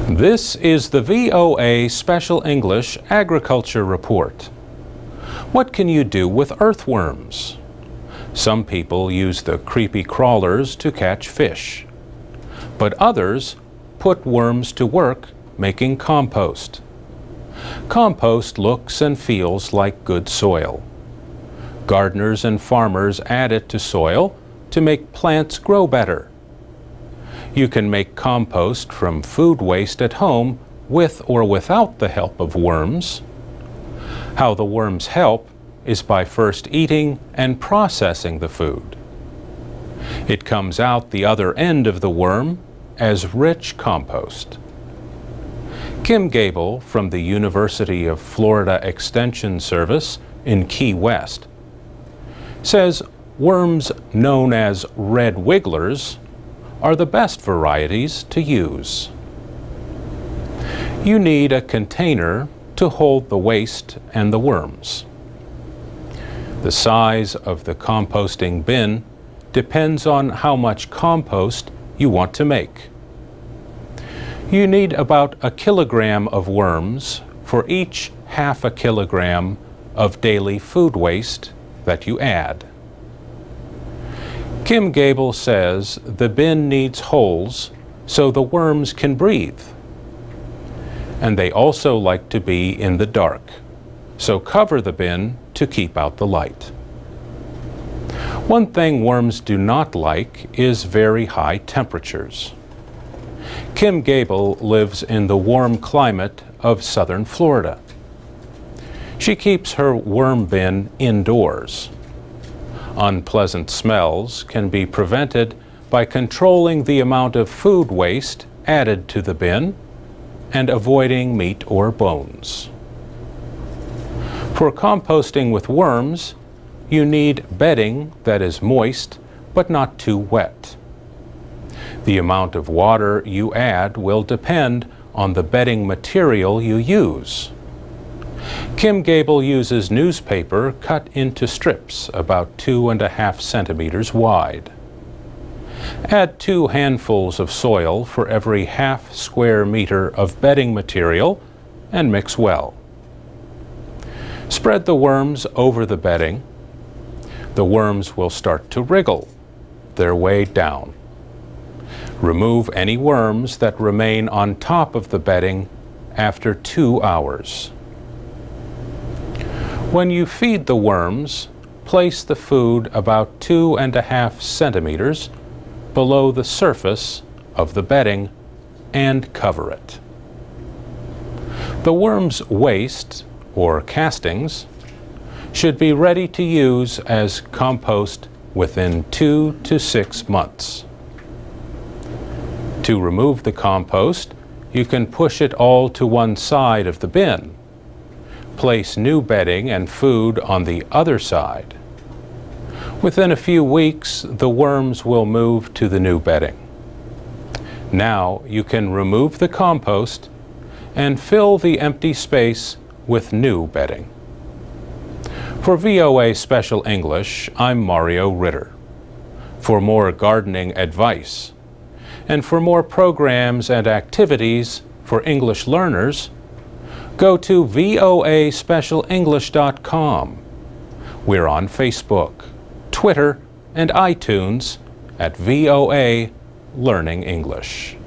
This is the VOA Special English Agriculture Report. What can you do with earthworms? Some people use the creepy crawlers to catch fish, but others put worms to work making compost. Compost looks and feels like good soil. Gardeners and farmers add it to soil to make plants grow better. You can make compost from food waste at home with or without the help of worms. How the worms help is by first eating and processing the food. It comes out the other end of the worm as rich compost. Kim Gable from the University of Florida Extension Service in Key West says worms known as red wigglers are the best varieties to use. You need a container to hold the waste and the worms. The size of the composting bin depends on how much compost you want to make. You need about 1 kilogram of worms for each half a kilogram of daily food waste that you add. Kim Gable says the bin needs holes so the worms can breathe. And they also like to be in the dark, so cover the bin to keep out the light. One thing worms do not like is very high temperatures. Kim Gable lives in the warm climate of southern Florida. She keeps her worm bin indoors. Unpleasant smells can be prevented by controlling the amount of food waste added to the bin and avoiding meat or bones. For composting with worms, you need bedding that is moist but not too wet. The amount of water you add will depend on the bedding material you use. Kim Gable uses newspaper cut into strips about 2.5 centimeters wide. Add 2 handfuls of soil for every half square meter of bedding material and mix well. Spread the worms over the bedding. The worms will start to wriggle their way down. Remove any worms that remain on top of the bedding after 2 hours. When you feed the worms, place the food about 2.5 centimeters below the surface of the bedding and cover it. The worms' waste, or castings, should be ready to use as compost within 2 to 6 months. To remove the compost, you can push it all to one side of the bin. Place new bedding and food on the other side. Within a few weeks, the worms will move to the new bedding. Now you can remove the compost and fill the empty space with new bedding. For VOA Special English, I'm Mario Ritter. For more gardening advice, and for more programs and activities for English learners, go to voaspecialenglish.com. We're on Facebook, Twitter, and iTunes at VOA Learning English.